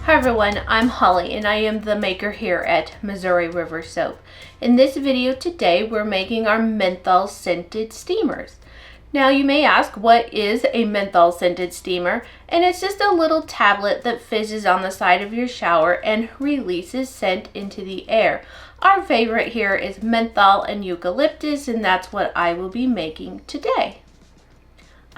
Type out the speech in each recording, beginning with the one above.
Hi everyone, I'm Holly and I am the maker here at Missouri River Soap. In this video today we're making our menthol scented steamers. Now you may ask, what is a menthol scented steamer? And it's just a little tablet that fizzes on the side of your shower and releases scent into the air. Our favorite here is menthol and eucalyptus, and that's what I will be making today.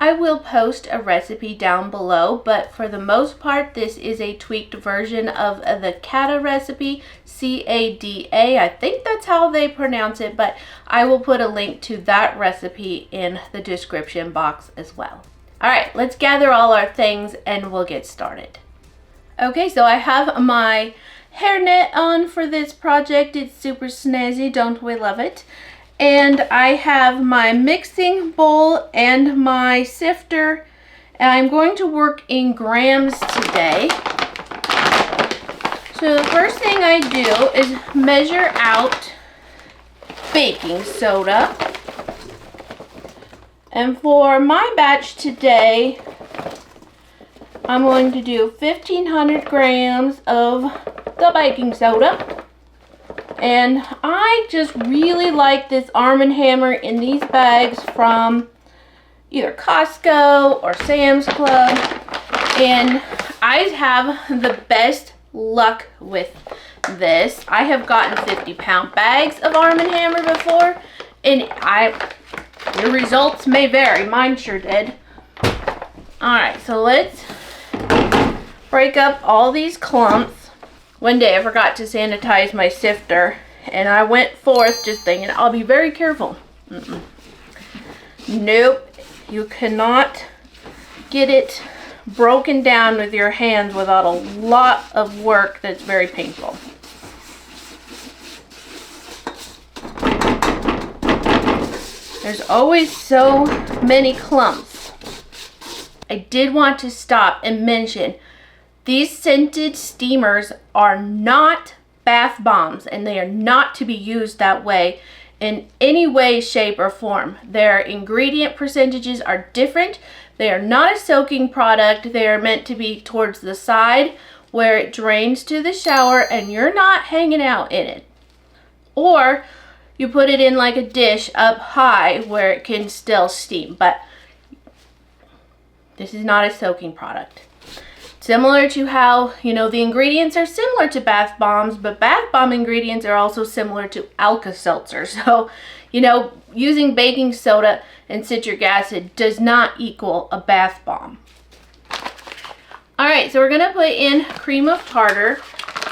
I will post a recipe down below, but for the most part this is a tweaked version of the CADA recipe, C-A-D-A. I think that's how they pronounce it, but I will put a link to that recipe in the description box as well. Alright, let's gather all our things and we'll get started. Okay, so I have my hairnet on for this project. It's super snazzy, don't we love it? And I have my mixing bowl and my sifter, and I'm going to work in grams today. So the first thing I do is measure out baking soda. And for my batch today, I'm going to do 1,500 grams of the baking soda. And I just really like this Arm & Hammer in these bags from either Costco or Sam's Club. And I have the best luck with this. I have gotten 50-pound bags of Arm & Hammer before, and the results may vary. Mine sure did. Alright, so let's break up all these clumps. One day I forgot to sanitize my sifter, and I went forth just thinking I'll be very careful. Nope, you cannot get it broken down with your hands without a lot of work that's very painful. There's always so many clumps. I did want to stop and mention these scented steamers are not bath bombs, and they are not to be used that way in any way, shape, or form. Their ingredient percentages are different. They are not a soaking product. They are meant to be towards the side where it drains to the shower and you're not hanging out in it. Or you put it in like a dish up high where it can still steam, but this is not a soaking product. Similar to how, the ingredients are similar to bath bombs, but bath bomb ingredients are also similar to Alka-Seltzer. So, using baking soda and citric acid does not equal a bath bomb. Alright, so we're going to put in cream of tartar,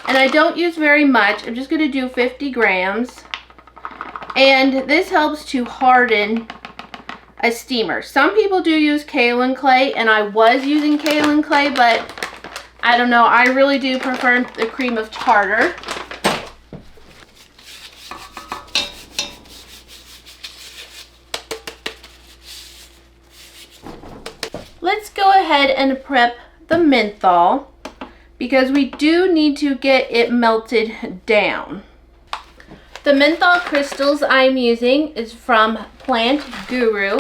and I don't use very much. I'm just going to do 50 grams, and this helps to harden a steamer. Some people do use kaolin clay, and I was using kaolin clay, but I don't know, I really do prefer the cream of tartar. Let's go ahead and prep the menthol, because we do need to get it melted down. The menthol crystals I'm using is from Plant Guru.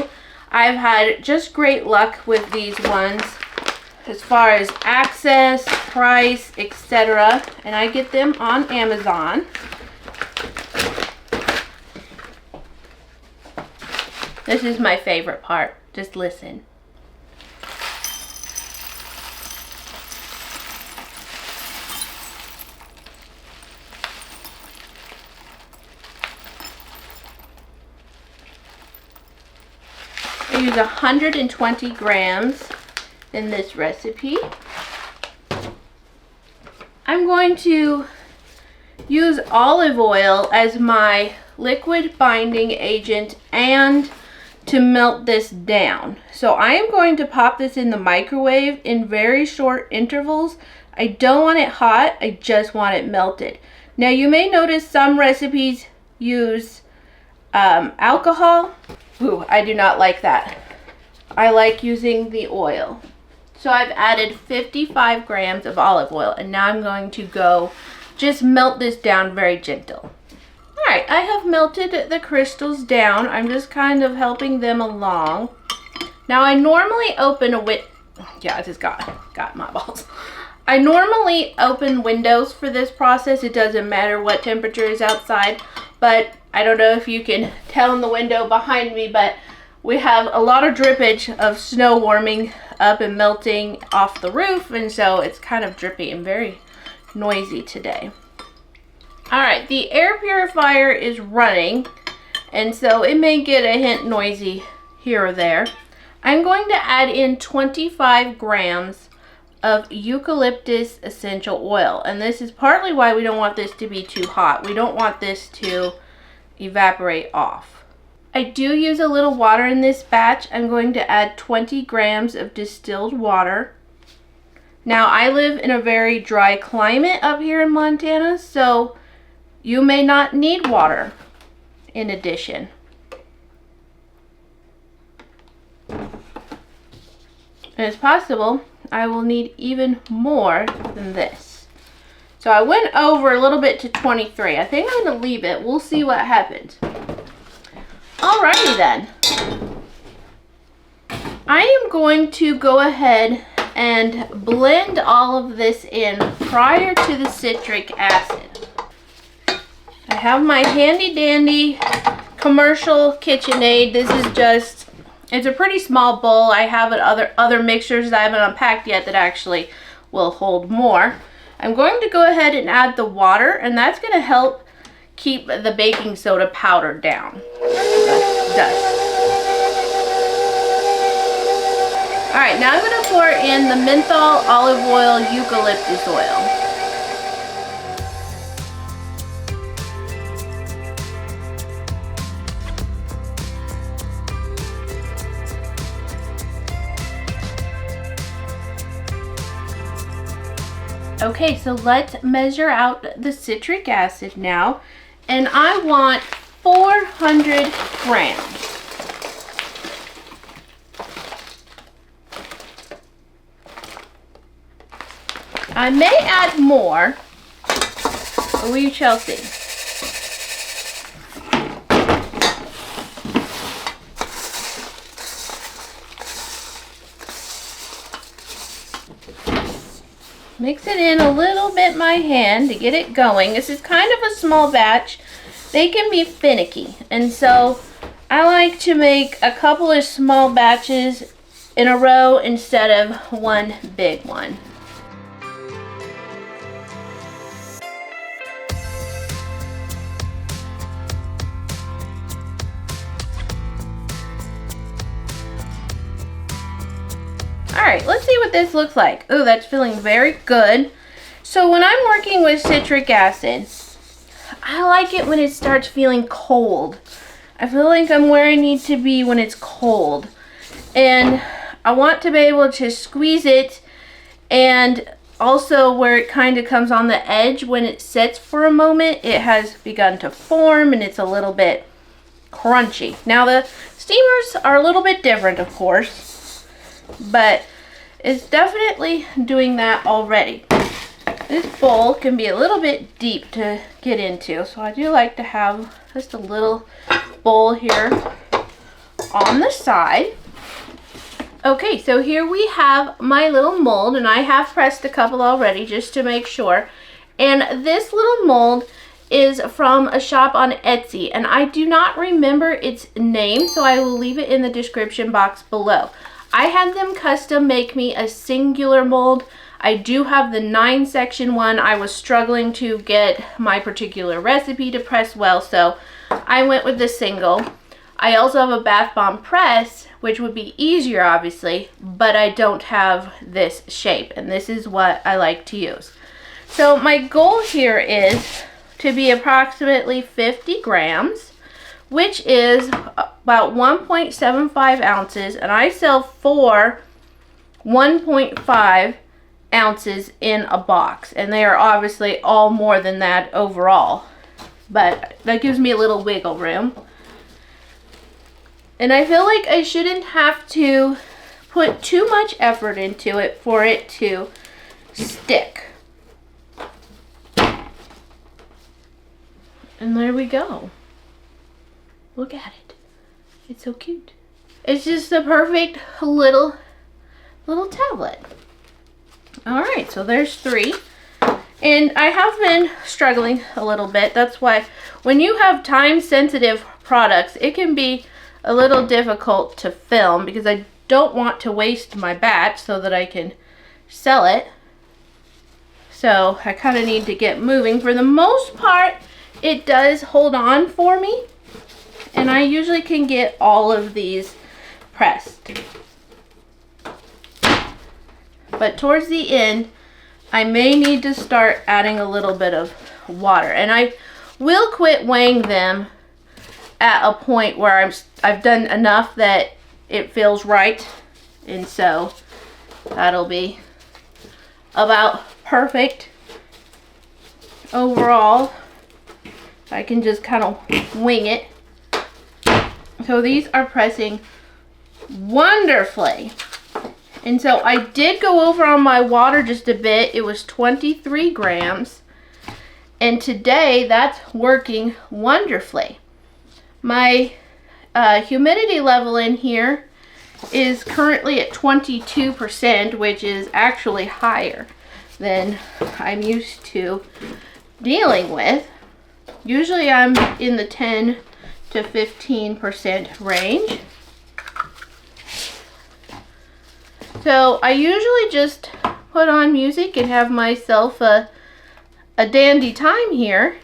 I've had just great luck with these ones as far as access, price, etc. And I get them on Amazon. This is my favorite part. Just listen. I use 120 grams in this recipe. I'm going to use olive oil as my liquid binding agent and to melt this down. So I am going to pop this in the microwave in very short intervals. I don't want it hot, I just want it melted. Now you may notice some recipes use alcohol. Ooh, I do not like that. I like using the oil. So I've added 55 grams of olive oil, and now I'm going to go just melt this down very gentle. Alright, I have melted the crystals down. I'm just kind of helping them along. Now I normally open a yeah, I just got my balls. I normally open windows for this process. It doesn't matter what temperature is outside, but I don't know if you can tell in the window behind me, but we have a lot of drippage of snow warming up and melting off the roof, and so it's kind of drippy and very noisy today. All right, the air purifier is running, and so it may get a hint noisy here or there. I'm going to add in 25 grams of eucalyptus essential oil, and this is partly why we don't want this to be too hot. We don't want this to evaporate off. I do use a little water in this batch. I'm going to add 20 grams of distilled water. Now, I live in a very dry climate up here in Montana, so you may not need water in addition. And it's possible I will need even more than this. So I went over a little bit to 23. I think I'm going to leave it. We'll see what happens. Alrighty then. I am going to go ahead and blend all of this in prior to the citric acid. I have my handy dandy commercial KitchenAid. This is just, it's a pretty small bowl. I have other mixtures that I haven't unpacked yet that actually will hold more. I'm going to go ahead and add the water, and that's going to help keep the baking soda powder down. Alright, now I'm going to pour in the menthol, olive oil, eucalyptus oil. Okay, so let's measure out the citric acid now, and I want 400 grams. I may add more, but we shall see. Mix it in a little bit by hand to get it going. This is kind of a small batch. They can be finicky, and so I like to make a couple of small batches in a row instead of one big one. Alright, let's see what this looks like. Oh, that's feeling very good. So when I'm working with citric acid, I like it when it starts feeling cold. I feel like I'm where I need to be when it's cold. And I want to be able to squeeze it, and also where it kind of comes on the edge when it sits for a moment, it has begun to form and it's a little bit crunchy. Now the steamers are a little bit different, of course, but it's definitely doing that already. This bowl can be a little bit deep to get into, so I do like to have just a little bowl here on the side. Okay, so here we have my little mold, and I have pressed a couple already just to make sure. And this little mold is from a shop on Etsy, and I do not remember its name, so I will leave it in the description box below. I had them custom make me a singular mold. I do have the 9-section one. I was struggling to get my particular recipe to press well, so I went with the single. I also have a bath bomb press, which would be easier obviously, but I don't have this shape, and this is what I like to use. So my goal here is to be approximately 50 grams, which is about 1.75 ounces, and I sell 4 1.5 ounces in a box, and they are obviously all more than that overall, but that gives me a little wiggle room. And I feel like I shouldn't have to put too much effort into it for it to stick. And there we go. Look at it. It's so cute. It's just the perfect little tablet. All right, so there's 3. And I have been struggling a little bit. That's why when you have time-sensitive products, it can be a little difficult to film because I don't want to waste my batch so that I can sell it. So I kind of need to get moving. For the most part, it does hold on for me. And I usually can get all of these pressed. But towards the end, I may need to start adding a little bit of water. And I will quit weighing them at a point where I've done enough that it feels right. And so that'll be about perfect overall. I can just kind of wing it. So these are pressing wonderfully. And so I did go over on my water just a bit. It was 23 grams. And today that's working wonderfully. My humidity level in here is currently at 22%, which is actually higher than I'm used to dealing with. Usually I'm in the 10 to 15% range. So I usually just put on music and have myself a dandy time here.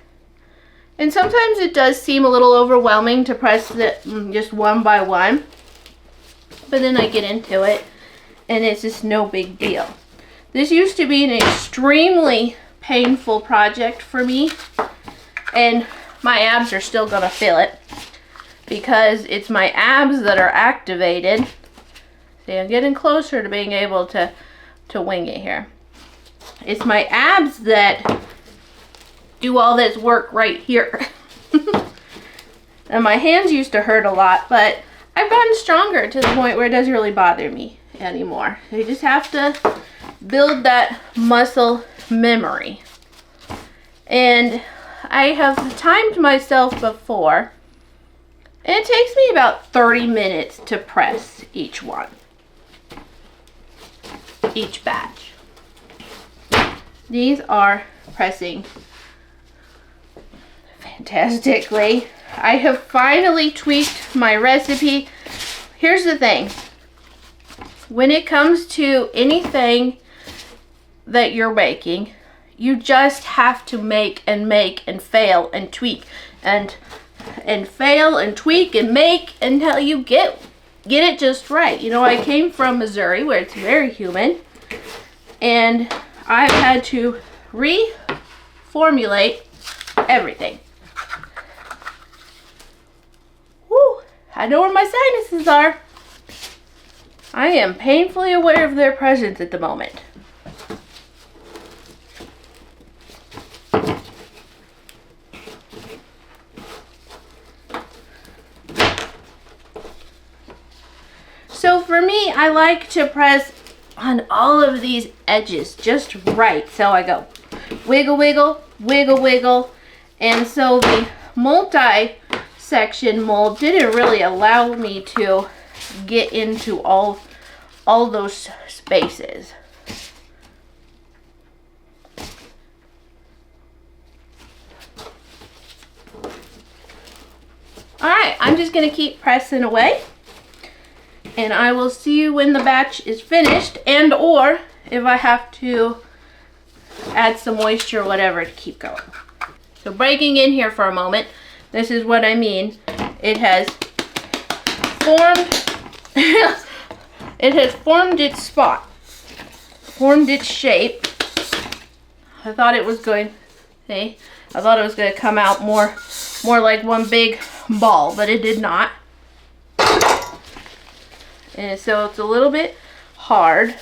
And sometimes it does seem a little overwhelming to press it just one by one. But then I get into it and it's just no big deal. This used to be an extremely painful project for me. And my abs are still gonna feel it because it's my abs that are activated. See, I'm getting closer to being able to wing it here. It's my abs that do all this work right here. And my hands used to hurt a lot, but I've gotten stronger to the point where it doesn't really bother me anymore. You just have to build that muscle memory. And I have timed myself before, and it takes me about 30 minutes to press each one. Each batch. These are pressing fantastically. I have finally tweaked my recipe. Here's the thing. When it comes to anything that you're making, you just have to make and fail and tweak and fail and tweak and make until you get it just right. You know, I came from Missouri where it's very humid, and I've had to reformulate everything. Whew, I know where my sinuses are. I am painfully aware of their presence at the moment. So for me, I like to press on all of these edges just right. So I go wiggle, wiggle, wiggle, wiggle. And so the multi-section mold didn't really allow me to get into all those spaces. All right, I'm just gonna keep pressing away. And I will see you when the batch is finished, and or if I have to add some moisture or whatever to keep going. So breaking in here for a moment, this is what I mean. It has formed, it has formed its spot, formed its shape. I thought it was going, see, I thought it was going to come out more like one big ball, but it did not. And so it's a little bit hard.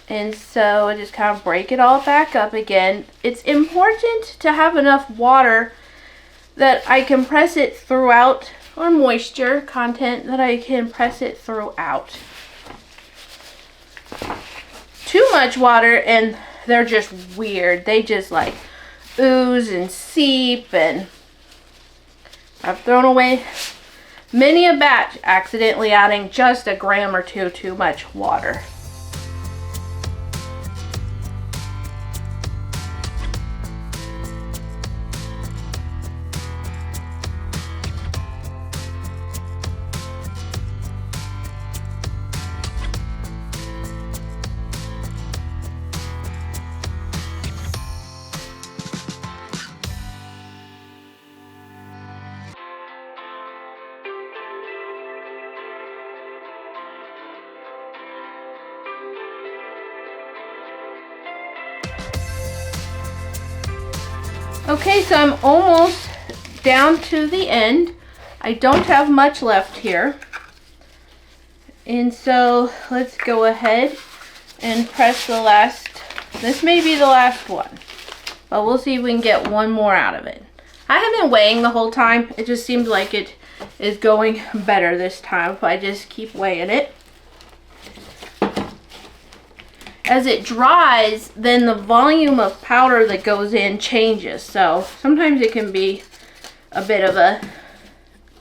And so I just kind of break it all back up again. It's important to have enough water that I can press it throughout, or moisture content that I can press it throughout. Too much water and they're just weird. They just like ooze and seep, and I've thrown away many a batch accidentally adding just a gram or two too much water. Okay, so I'm almost down to the end. I don't have much left here. And so let's go ahead and press the last. This may be the last one, but we'll see if we can get one more out of it. I have been weighing the whole time. It just seems like it is going better this time if I just keep weighing it. As it dries, then the volume of powder that goes in changes. So sometimes it can be a bit of a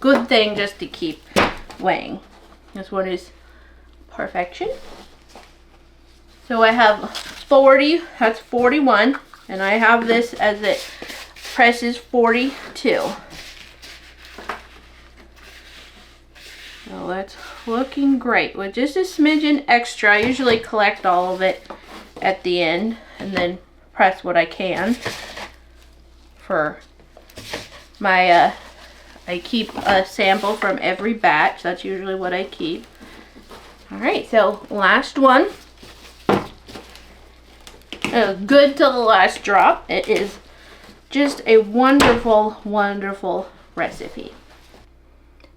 good thing just to keep weighing. This one is perfection. So I have 40, that's 41, and I have this as it presses 42. So that's looking great. With just a smidgen extra, I usually collect all of it at the end and then press what I can for my, I keep a sample from every batch. That's usually what I keep. All right, so last one. Good till the last drop. It is just a wonderful, wonderful recipe.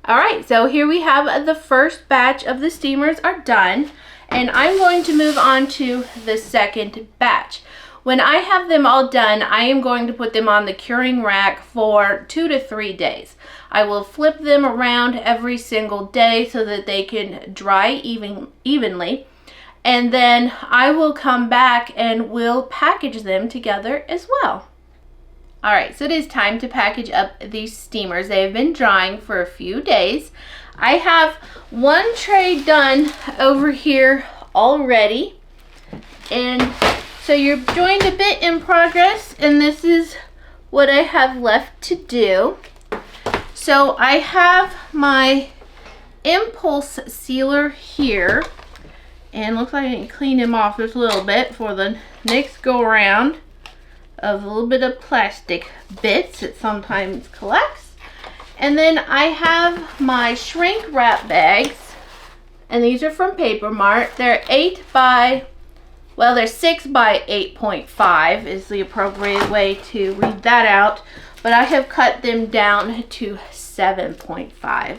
All right, so here we have the first batch of the steamers are done, and I'm going to move on to the second batch. When I have them all done, I am going to put them on the curing rack for 2 to 3 days. I will flip them around every single day so that they can dry evenly. And then I will come back and we'll package them together as well. All right, so it is time to package up these steamers. They have been drying for a few days. I have one tray done over here already. And so you're joined a bit in progress, and this is what I have left to do. So I have my impulse sealer here. And looks like I need to clean him off just a little bit for the next go around of a little bit of plastic bits it sometimes collects. And then I have my shrink wrap bags, and these are from Paper Mart. They're 6 by 8.5 is the appropriate way to read that out, but I have cut them down to 7.5.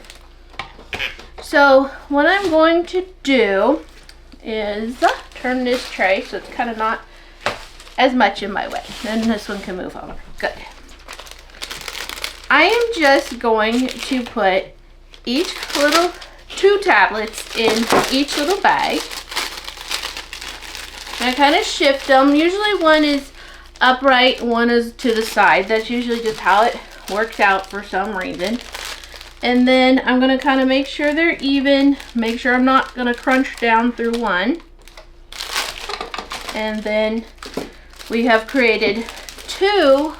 So what I'm going to do is turn this tray so it's kind of not as much in my way. Then this one can move over. Good. I am just going to put each little 2 tablets in each little bag. And I kind of shift them. Usually one is upright, one is to the side. That's usually just how it works out for some reason. And then I'm going to kind of make sure they're even, make sure I'm not going to crunch down through one. And then we have created 2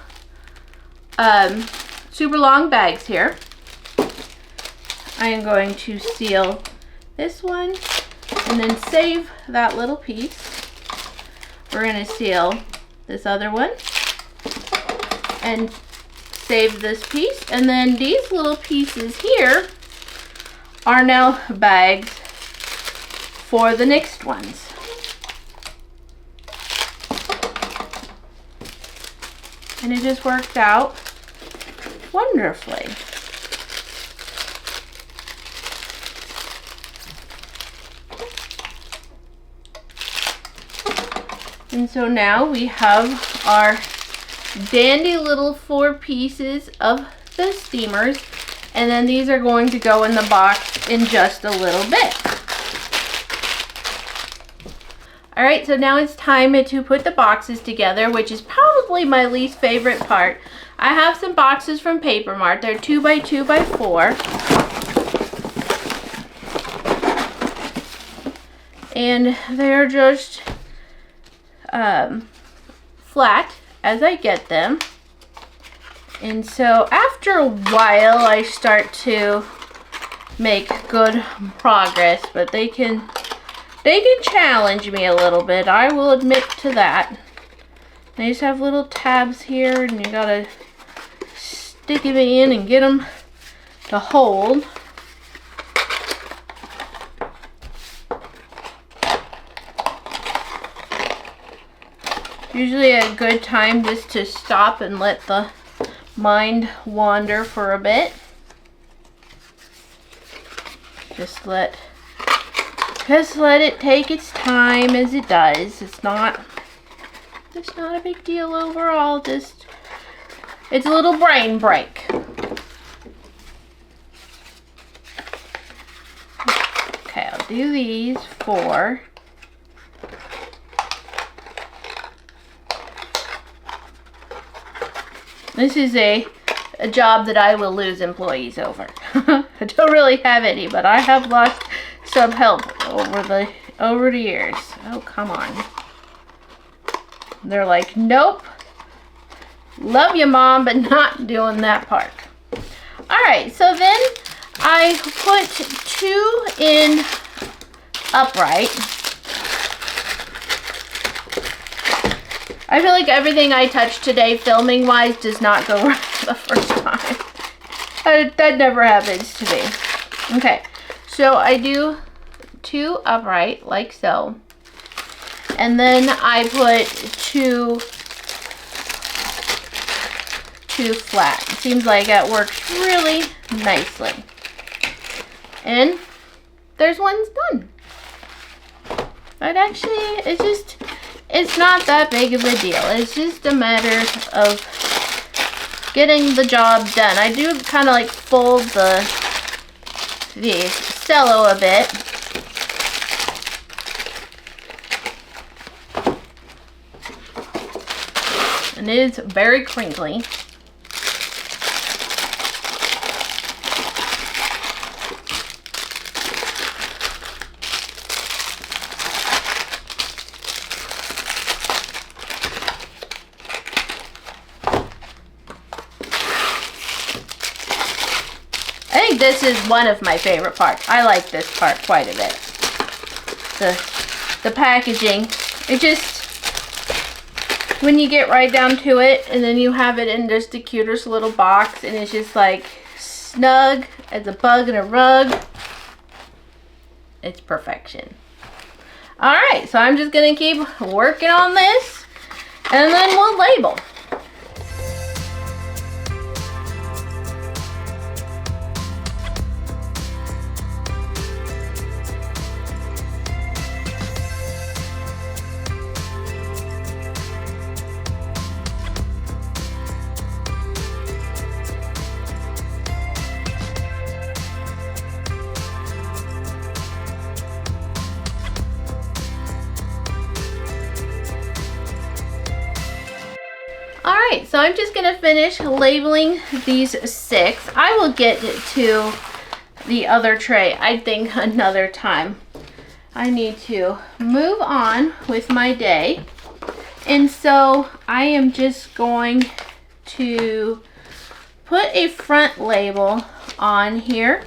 super long bags here. I am going to seal this one and then save that little piece. We're going to seal this other one and save this piece, and then these little pieces here are now bags for the next ones. And it just worked out wonderfully. And so now we have our dandy little 4 pieces of the steamers, and then these are going to go in the box in just a little bit. All right, so now it's time to put the boxes together, which is probably my least favorite part. I have some boxes from Paper Mart. They're 2 by 2 by 4. And they're just flat as I get them. And so after a while I start to make good progress, but they can challenge me a little bit, I will admit to that. They just have little tabs here, and you gotta stick them in and get them to hold. usually a good time just to stop and let the mind wander for a bit. Just let it take its time as it does. It's not a big deal overall. Just, it's a little brain break. Okay, I'll do these 4. This is a job that I will lose employees over. I don't really have any, but I have lost some help over the years. Oh, come on. They're like, nope. Love you, Mom, but not doing that part. Alright, so then I put 2 in upright. I feel like everything I touch today, filming-wise, does not go right the first time. That never happens to me. Okay, so I do 2 upright, like so. And then I put 2 flat. It seems like that works really nicely. And there's one's done. But actually, it's not that big of a deal. It's just a matter of getting the job done. I do kind of like fold the cello a bit. And it is very crinkly. I think this is one of my favorite parts. I like this part quite a bit. The packaging. It just, when you get right down to it, and then you have it in just the cutest little box, and it's just like snug as a bug in a rug. It's perfection. Alright, so I'm just going to keep working on this, and then we'll label. Alright, so I'm just going to finish labeling these 6. I will get to the other tray, I think, another time. I need to move on with my day. And so I am just going to put a front label on here.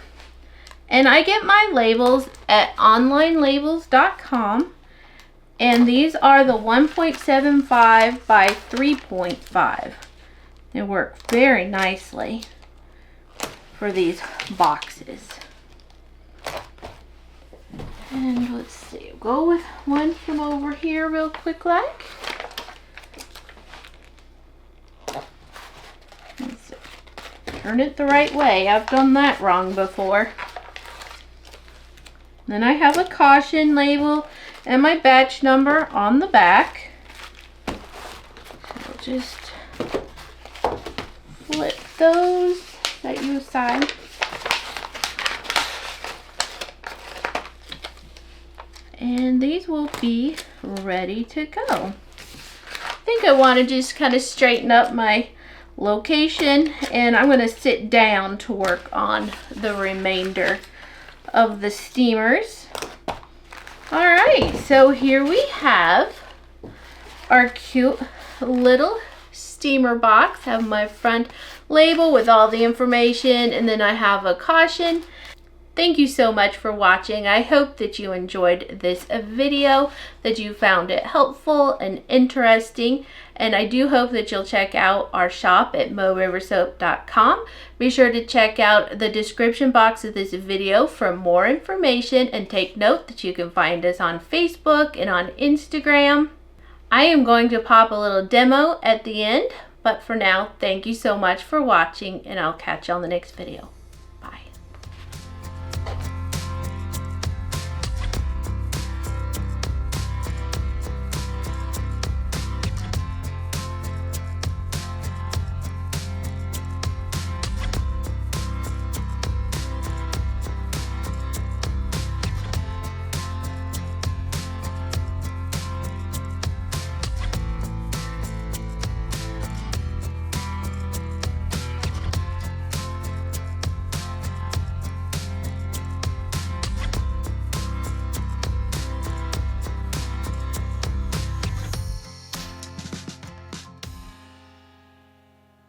And I get my labels at onlinelabels.com. And these are the 1.75 by 3.5. They work very nicely for these boxes. And let's see, go with one from over here real quick like. Let's see. Turn it the right way. I've done that wrong before. Then I have a caution label and my batch number on the back. So I'll just flip those that you aside. And these will be ready to go. I think I want to just kind of straighten up my location, and I'm going to sit down to work on the remainder of the steamers. Alright, so here we have our cute little steamer box. I have my front label with all the information, and then I have a caution. Thank you so much for watching. I hope that you enjoyed this video, that you found it helpful and interesting, and I do hope that you'll check out our shop at moriversoap.com. Be sure to check out the description box of this video for more information, and take note that you can find us on Facebook and on Instagram. I am going to pop a little demo at the end, but for now, thank you so much for watching, and I'll catch you on the next video.